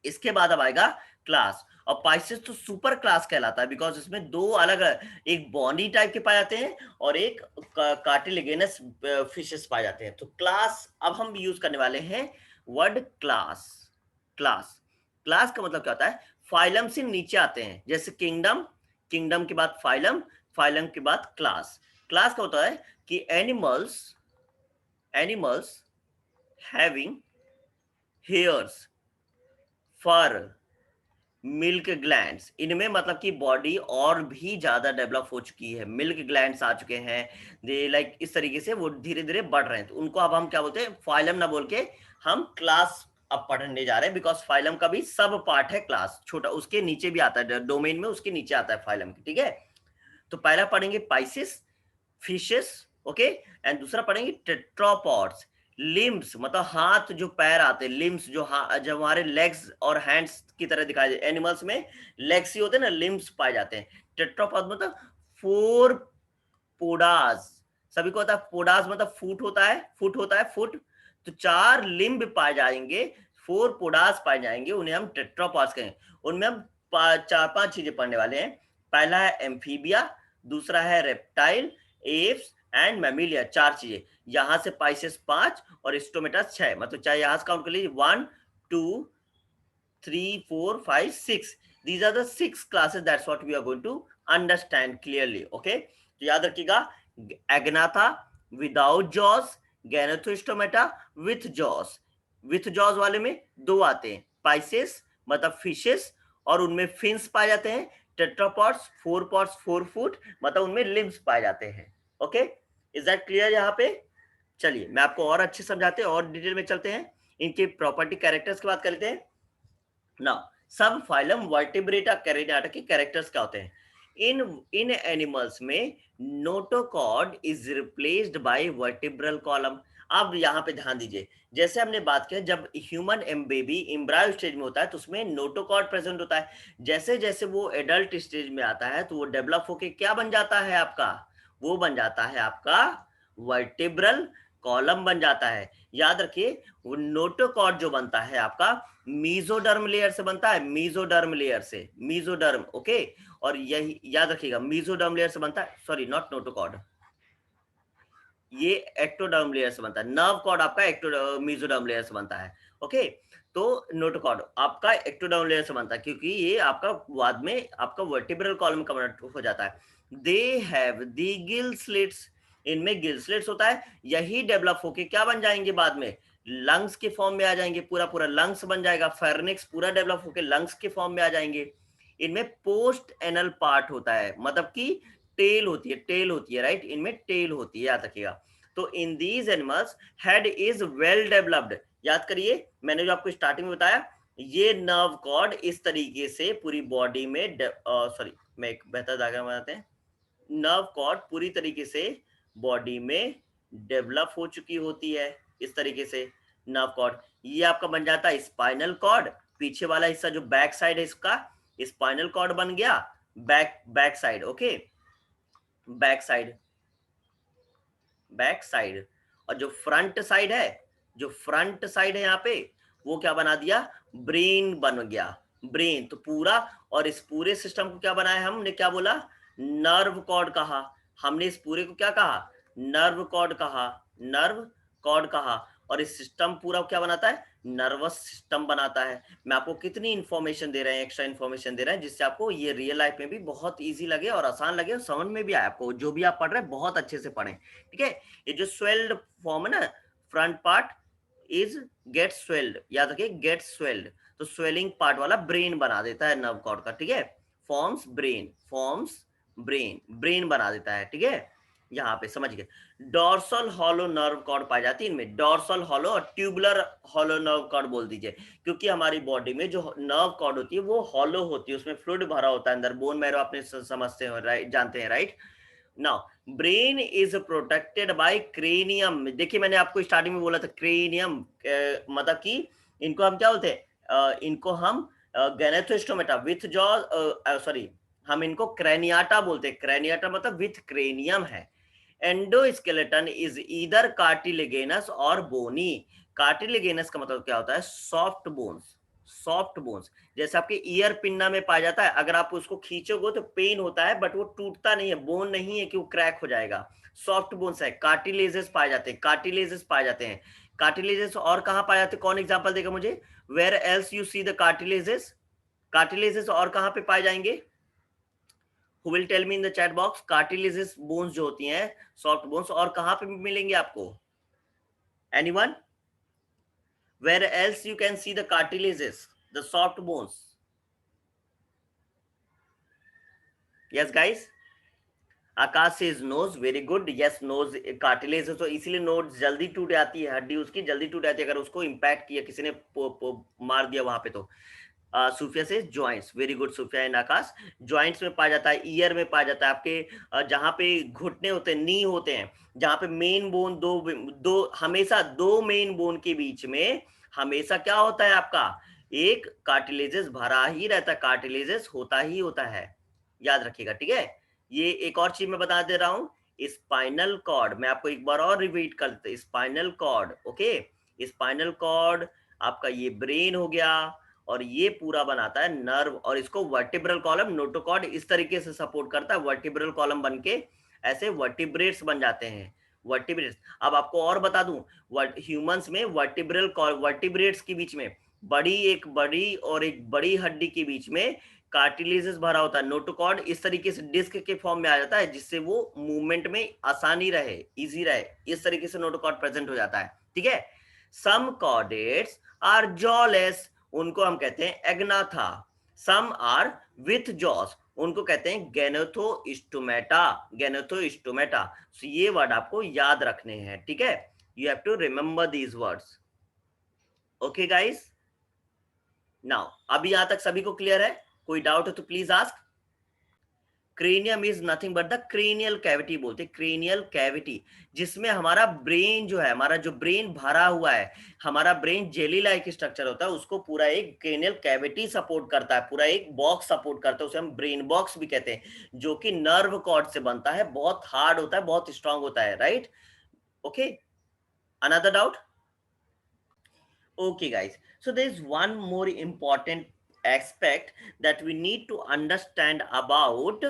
इसके बाद अब आएगा क्लास। और पाइसेस तो सुपर क्लास कहलाता है, बिकॉज इसमें दो अलग, एक बॉनी टाइप के पाए जाते हैं और एक कार्टिलेजिनस फिशेस पाए जाते हैं। तो क्लास अब हम यूज करने वाले हैं वर्ड क्लास। क्लास, क्लास का मतलब क्या होता है? फाइलम से नीचे आते हैं, जैसे किंगडम, किंगडम के बाद फाइलम, फाइलम के बाद क्लास। क्लास का होता है कि एनिमल्स, एनिमल्स हैविंग हेयर्स, फर, मिल्क ग्लैंड्स, इनमें मतलब कि बॉडी और भी ज्यादा डेवलप हो चुकी है, मिल्क ग्लैंड्स आ चुके हैं, दे लाइक इस तरीके से वो धीरे धीरे बढ़ रहे हैं। तो उनको अब हम क्या बोलते हैं? फाइलम ना बोल के हम क्लास अब पढ़ने जा रहे हैं, बिकॉज फाइलम का भी सब पार्ट है क्लास, छोटा उसके नीचे भी आता है, डोमेन में उसके नीचे आता है फाइलम के, ठीक है। तो पहला पढ़ेंगे पाइसिस, फिशेस, ओके। एंड दूसरा पढ़ेंगे टेट्रापॉड्स, लिम्स मतलब हाथ जो पैर आते हैं, लिम्स जो जब हमारे लेग्स और हैंड्स की तरह दिखाई दे, एनिमल्स में लेग्स ही होते हैं ना, लिम्स पाए जाते हैं। टेट्रापॉड मतलब फोर पोडास, सभी को होता है पोडास मतलब फुट होता है, फुट होता है, फुट। तो चार लिम्ब पाए जाएंगे, फोर पोडास पाए जाएंगे, उन्हें हम टेट्रापॉड्स कहेंगे। उनमें हम चार पांच चीजें पढ़ने वाले हैं। पहला है एम्फीबिया, दूसरा है रेप्टाइल, एप्स एंड मैमिलिया, चार चीजें। यहां से पाइसेस 5 और स्टोमेटा 6, मतलब चाहे यहां से काउंट कर लीजिए 1 2 3 4 5 6। These are the 6 classes, that's what we are going to understand clearly, okay? तो याद रखिएगा, Agnatha without jaws, Gnathostomata with jaws. With jaws वाले में दो आते हैं, पाइसेस मतलब फिशेस और उनमें फिन्स पाए जाते हैं, टेट्रापॉड्स फोर पॉड्स, 4 फुट मतलब उनमें लिम्स पाए जाते हैं। Okay, is that clear? यहाँ पे चलिए मैं आपको और अच्छे समझाते हैं, और डिटेल में चलते हैं, इनके प्रॉपर्टी कैरेक्टर्स की बात कर लेते हैं। नाउ सब फाइलम वर्टिब्रेटा कैरिडाटा के कैरेक्टर्स क्या होते हैं? इन इन एनिमल्स में notochord is replaced by vertebral column. अब यहाँ पे ध्यान दीजिए, जैसे हमने बात किया, जब ह्यूमन बेबी एम्ब्रायो स्टेज में होता है तो उसमें नोटोकॉर्ड प्रेजेंट होता है। जैसे जैसे वो एडल्ट स्टेज में आता है तो वो डेवलप होके क्या बन जाता है आपका? वो बन जाता है आपका वर्टिब्रल कॉलम बन जाता है। याद रखिए, वो नोटोकॉर्ड जो बनता है आपका मीजोडर्म लेयर से बनता है, मीजोडर्म लेयर से, मीजोडर्म, ओके। और यही याद रखिएगा, मीजोडर्म लेयर से बनता है, सॉरी नॉट नोटोकॉर्ड, ये एक्टोडर्म लेयर से बनता है। नर्व कॉर्ड आपका एक्टो मीजोडर्म लेयर से बनता है, ओके। तो नोटोकॉर्ड आपका एक्टोडर्म लेयर से बनता है, क्योंकि ये आपका बाद में आपका वर्टिब्रल कॉलम कन्वर्ट हो जाता है। दे हैव द गिल स्लिट्स, इनमें गिल स्लिट्स होता है, यही डेवलप होके क्या बन जाएंगे बाद में? लंग्स के फॉर्म में आ जाएंगे, पूरा पूरा लंग्स बन जाएगा, फेर्निक्स पूरा डेवलप होके लंग्स के फॉर्म में आ जाएंगे। इनमें पोस्ट एनल पार्ट होता है, मतलब कि टेल होती है, टेल होती है, राइट, इनमें टेल होती है, याद रखिएगा। तो in these animals head is well developed. याद करिए, मैंने जो आपको स्टार्टिंग में बताया, ये नर्व कॉर्ड इस तरीके से पूरी बॉडी में, सॉरी मैं एक बेहतर डायग्राम बनाते हैं। नर्व कॉर्ड पूरी तरीके से बॉडी में डेवलप हो चुकी होती है, इस तरीके से नर्व कॉर्ड। ये आपका बन जाता है स्पाइनल कॉर्ड, पीछे वाला हिस्सा जो बैक साइड है इसका स्पाइनल कॉर्ड बन गया, back side, okay, back side, back side. और जो फ्रंट साइड है, जो फ्रंट साइड है यहाँ पे, वो क्या बना दिया? ब्रेन बन गया, ब्रेन। तो पूरा, और इस पूरे सिस्टम को क्या बनाया हमने? क्या बोला? नर्व कॉर्ड कहा हमने, इस पूरे को क्या कहा? नर्व कॉर्ड कहा, नर्व कॉर्ड कहा। और इस सिस्टम पूरा क्या बनाता है? नर्वस सिस्टम बनाता है। मैं आपको कितनी इंफॉर्मेशन दे रहे हैं, एक्स्ट्रा इंफॉर्मेशन दे रहे हैं, जिससे आपको ये रियल लाइफ में भी बहुत इजी लगे और आसान लगे और समझ में भी आए आपको। जो भी आप पढ़ रहे हैं बहुत अच्छे से पढ़ें, ठीक है। ये जो स्वेल्ड फॉर्म है ना, front part is get swelled, याद रखिए गेट स्वेल्ड। तो स्वेलिंग पार्ट वाला ब्रेन बना देता है नर्व कॉर्ड का, ठीक है। Forms brain, forms brain, brain बना देता है, ठीक है। यहाँ पे समझ गए, डॉर्सल हॉलो नर्व कॉर्ड पाई जाती है इनमें, डॉर्सल हॉलो और ट्यूबुलर हॉलो नर्व कॉर्ड बोल दीजिए, क्योंकि हमारी बॉडी में जो नर्व कॉर्ड होती है वो हॉलो होती है, उसमें फ्लूइड भरा होता है अंदर, बोन मैरो आपने समझते हो, राइट, जानते हैं, right. Now brain is protected by cranium. देखिए मैंने आपको स्टार्टिंग में बोला था क्रेनियम, मतलब कि इनको हम क्या बोलते हैं, इनको हम गैनेथोस्टोमेटा विथ जॉ, सॉरी, हम इनको क्रेनियाटा बोलते हैं, क्रेनियाटा मतलब विथ क्रेनियम है। एंडोस्केलेटन इज ईदर कार्टिलेगेनस और बोनी। कार्टिलेगेनस का मतलब क्या होता है, सॉफ्ट बोन्स, सॉफ्ट बोन्स, जैसे आपके ईयर पिन्ना में पाया जाता है, अगर आप उसको खींचोगे तो पेन होता है, बट वो टूटता नहीं है, बोन नहीं है कि वो क्रैक हो जाएगा, सॉफ्ट बोन्स है। कार्टिलेजेस पाए जाते हैं, कार्टिलेजेस पाए जाते हैं, कार्टिलेजेस और कहाँ पाए जाते हैं, कौन एग्जांपल देगा मुझे, where else you see the cartilages, cartilages और कहाँ पे पाए जाएंगे, who will tell me in the chat box, cartilages bones जो होती हैं, सॉफ्ट बोन्स, और कहाँ पे मिलेंगे आपको, anyone, where else you can see the cartilages, the soft bones? Yes guys, Akash से nose, very good, yes nose cartilage है, तो इसीलिए नोज जल्दी टूट जाती है, हड्डी उसकी जल्दी टूट जाती है अगर उसको इम्पैक्ट किया किसी ने, मार दिया वहां पे तो। सूफिया से joints, very good Sufiya and Akash, joints में पाया जाता है, ईयर में पाया जाता है, आपके जहाँ पे घुटने होते हैं, नी होते हैं, जहाँ पे मेन बोन दो दो हमेशा दो मेन बोन के बीच में हमेशा क्या होता है आपका, एक कार्टिलेजेस भरा ही रहता है, कार्टिलेजेस होता ही होता है, याद रखिएगा, ठीक है। ये एक और चीज मैं बता दे रहा हूँ, स्पाइनल कॉर्ड, मैं आपको एक बार और रिपीट कर देता, spinal cord, okay, spinal cord आपका ये ब्रेन हो गया, और ये पूरा बनाता है नर्व, और इसको वर्टिब्रल कॉलम, नोटोकॉर्ड इस तरीके से सपोर्ट करता है, वर्टिब्रल कॉलम बन के ऐसे वर्टिब्रेट्स बन जाते हैं, वर्टिब्रेट्स। अब आपको और बता दूं, ह्यूमंस में वर्टिब्रेट्स के बीच में बड़ी और एक बड़ी हड्डी के बीच में कार्टिलेजेस भरा होता है, नोटोकॉर्ड इस तरीके से डिस्क के फॉर्म में आ जाता है, जिससे वो मूवमेंट में आसानी रहे, इजी रहे, इस तरीके से नोटोकॉर्ड प्रेजेंट हो जाता है, ठीक है। सम कॉर्डेट्स आर जॉलेस, उनको हम कहते हैं एग्नाथा, सम आर विथ जॉस, उनको कहते हैं गैनोथोस्टोमेटा, गैनोथोस्टोमेटा। सो ये वर्ड आपको याद रखने हैं, ठीक है, you have to remember these words, okay guys. Now अभी यहां तक सभी को क्लियर है, कोई डाउट है तो please ask. Cranium is nothing but the cranial cavity, बोलते क्रेनियल कैविटी, जिसमें हमारा ब्रेन जो है, हमारा जो ब्रेन भरा हुआ है, हमारा ब्रेन जेली लाइक स्ट्रक्चर होता है, उसको पूरा एक क्रेनियल कैविटी सपोर्ट करता है, पूरा एक बॉक्स सपोर्ट करता है, उसे हम ब्रेन बॉक्स भी कहते हैं, जो कि नर्व कॉर्ड से बनता है, बहुत हार्ड होता है, बहुत स्ट्रांग होता है, right, okay. Another doubt, okay guys, so there is one more important aspect that we need to understand about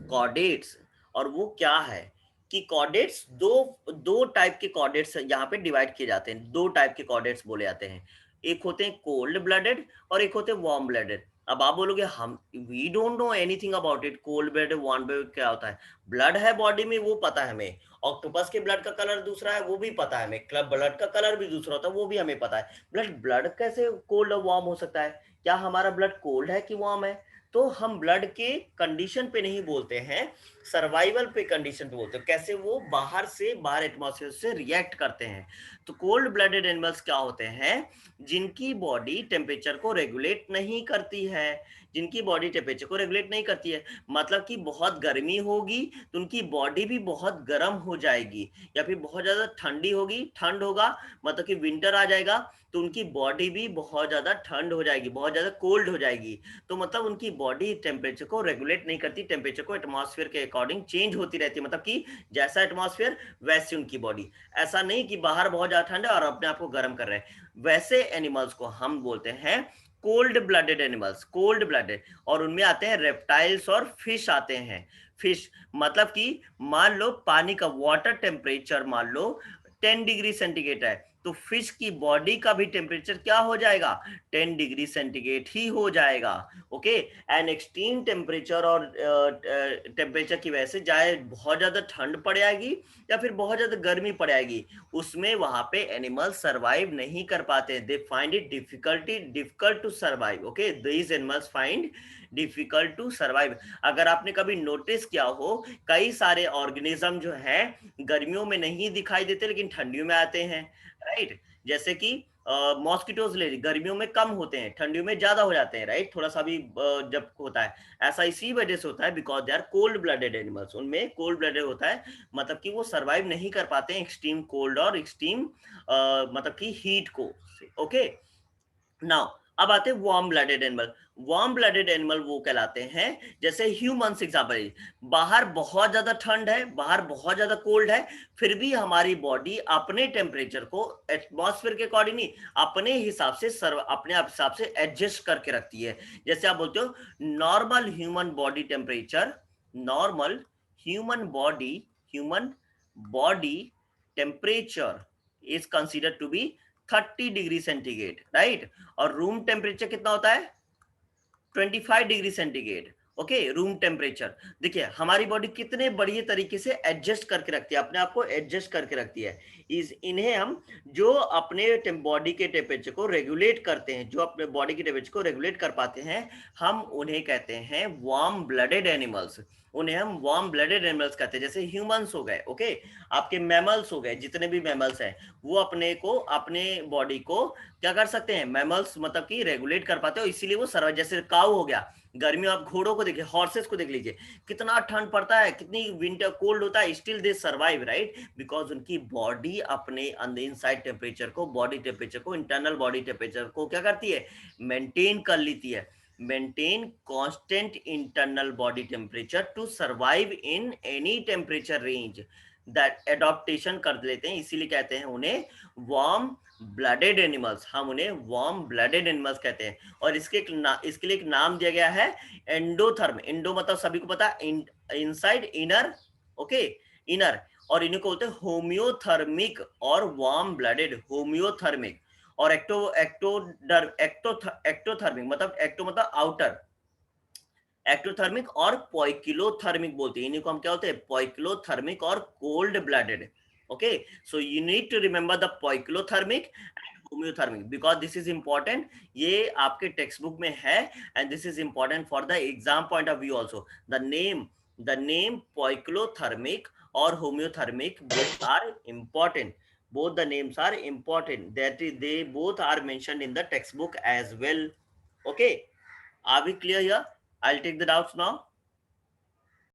chordates, और वो क्या है कि कॉर्डेट्स दो दो टाइप के कॉर्डेट्स यहाँ पे डिवाइड किए जाते हैं, दो टाइप के कॉर्डेट्स बोले जाते हैं, एक होते हैं कोल्ड ब्लडेड और एक होते हैं वार्म ब्लडेड। अब आप बोलोगे हम we don't know anything about it, cold blooded warm blooded क्या होता है, ब्लड है बॉडी में वो पता है हमें, ऑक्टोपस के ब्लड का कलर दूसरा है वो भी पता है हमें, क्लब ब्लड का कलर भी दूसरा होता है वो भी हमें पता है, ब्लड ब्लड कैसे कोल्ड और वार्म हो सकता है, क्या हमारा ब्लड कोल्ड है कि वार्म है, तो हम ब्लड के कंडीशन पे नहीं बोलते हैं, सर्वाइवल पे कंडीशन पे बोलते हैं, कैसे वो बाहर एटमॉस्फेयर से रिएक्ट करते हैं। तो कोल्ड ब्लडेड एनिमल्स क्या होते हैं, जिनकी बॉडी टेम्परेचर को रेगुलेट नहीं करती है, जिनकी बॉडी टेम्परेचर को रेगुलेट नहीं करती है, मतलब कि बहुत गर्मी होगी तो उनकी बॉडी भी बहुत गर्म हो जाएगी, या फिर बहुत ज्यादा ठंडी होगी, ठंड होगा मतलब कि विंटर आ जाएगा तो उनकी बॉडी भी बहुत ज्यादा ठंड हो जाएगी, बहुत ज्यादा कोल्ड हो जाएगी, तो मतलब उनकी बॉडी टेम्परेचर को रेगुलेट नहीं करती, टेम्परेचर को एटमॉस्फेयर के अकॉर्डिंग चेंज होती रहती है, मतलब कि जैसा एटमॉस्फेयर वैसे उनकी बॉडी, ऐसा नहीं कि बाहर बहुत ज्यादा ठंड है और अपने आप को गर्म कर रहे हैं, वैसे एनिमल्स को हम बोलते हैं cold blooded animals, cold blooded. और उनमें आते हैं रेप्टाइल्स और फिश आते हैं, फिश मतलब कि मान लो पानी का वाटर टेम्परेचर मान लो 10 डिग्री सेंटीग्रेड है, तो फिश की बॉडी का भी टेम्परेचर क्या हो जाएगा, 10 डिग्री सेंटीग्रेड ही हो जाएगा, ओके। एंड एक्सट्रीम टेम्परेचर और टेम्परेचर की वजह से चाहे बहुत ज्यादा ठंड पड़ जाएगी या फिर बहुत ज्यादा गर्मी पड़ जाएगी, उसमें वहां पे एनिमल सरवाइव नहीं कर पाते, they find it difficult to survive, okay, these animals find difficult to survive. अगर आपने कभी नोटिस किया हो, कई सारे ऑर्गेनिज्म जो है गर्मियों में नहीं दिखाई देते लेकिन ठंडियों में आते हैं, राइट। जैसे कि मॉस्किटोज ले, गर्मियों में कम होते हैं, ठंडियों में ज्यादा हो जाते हैं, राइट, थोड़ा सा भी जब होता है। ऐसा इसी वजह से होता है because they are cold blooded animals, उनमें कोल्ड ब्लडेड होता है, मतलब कि वो सर्वाइव नहीं कर पाते हैं एक्सट्रीम कोल्ड और एक्सट्रीम मतलब कि हीट को। ओके, नाउ अब आते हैं warm blooded animal. Warm blooded animal वो कहलाते हैं, जैसे ह्यूमंस एग्जाम्पल, बाहर बहुत ज्यादा ठंड है, बाहर बहुत ज्यादा कोल्ड है, फिर भी हमारी बॉडी अपने टेम्परेचर को एटमॉस्फेयर के अकॉर्डिंग नहीं, अपने हिसाब से अपने हिसाब से एडजस्ट करके रखती है। जैसे आप बोलते हो normal human body temperature, normal human body temperature is considered to be 30 degree centigrade, right. और रूम टेम्परेचर कितना होता है? 25 degree centigrade. Okay, room temperature. देखिए हमारी बॉडी कितने बढ़िया तरीके से एडजस्ट करके रखती है, अपने आप को एडजस्ट करके रखती है। इन्हें हम जो अपने बॉडी के टेम्परेचर को रेगुलेट करते हैं, जो अपने बॉडी के टेम्परेचर को रेगुलेट कर पाते हैं, हम उन्हें कहते हैं वार्म ब्लडेड एनिमल्स। उन्हें हम वार्म ब्लडेड एनिमल्स कहते हैं। जैसे ह्यूमंस हो गए, ओके, आपके मैमल्स हो गए, जितने भी मैमल्स हैं वो अपने बॉडी को क्या कर सकते हैं, मैमल्स मतलब कि रेगुलेट कर पाते हो, इसीलिए वो सर्वाइव। जैसे काऊ हो गया, गर्मियों आप घोड़ों को देखिए, हॉर्सेस को देख लीजिए, कितना ठंड पड़ता है, कितनी विंटर कोल्ड होता है, still they survive, right, because उनकी बॉडी अपने इनसाइड टेम्परेचर को, बॉडी टेम्परेचर को, इंटरनल बॉडी टेम्परेचर को क्या करती है, मेंटेन कर लेती है। Maintain constant internal body temperature to survive in any temperature range, that adaptation कर लेते हैं, इसीलिए कहते हैं उन्हें वार्म ब्लडेड एनिमल्स। हम उन्हें वार्म ब्लडेड एनिमल्स कहते हैं। और इसके लिए एक नाम दिया गया है एंडोथर्म। एंडो मतलब सभी को पता है, इनसाइड, इनर, ओके, इनर। और इन्हें को बोलते हैं होम्योथर्मिक और वार्म ब्लडेड, होम्योथर्मिक। और एक्टोथर्मिक मतलब एक्टो मतलब आउटर, एक्टोथर्मिक और पोइकिलोथर्मिक बोलते हैं। इन्हीं को हम क्या होते हैं, पोइकिलोथर्मिक और cold blooded. Okay, so you need to remember the poikilothermic and homeothermic because this is important. ये आपके टेक्स्ट बुक में है and this is important for the exam point of view also. The name poikilothermic और homeothermic both are important, both the names are important, that is they both are mentioned in the textbook as well. Okay, are we clear here? I'll take the doubts now.